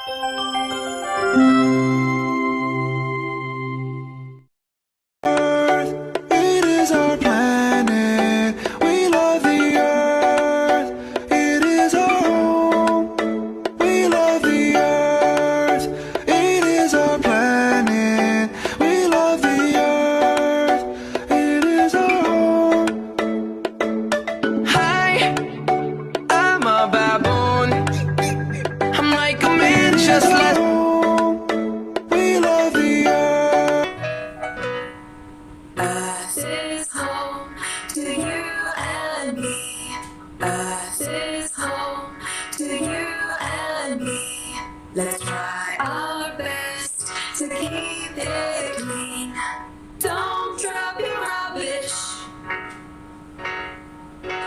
It is our planet. We love the earth. It is our home. We love the earth. It is our planet. We love the earth. It is our home. Hi, I'm a baboon. I'm like a man, just like we love the earth. Earth is home to you and me. Earth is home to you and me. Let's try our best to keep it clean. Don't drop your rubbish.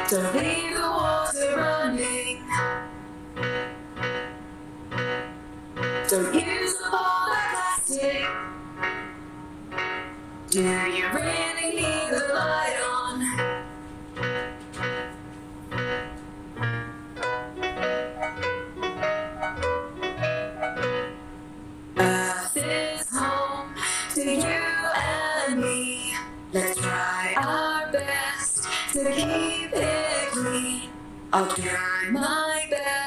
Don't leave the water running. Don't use up all that plastic. Do you really need the light on? Earth is home to you and me. Let's try our best to keep it clean. I'll try my best.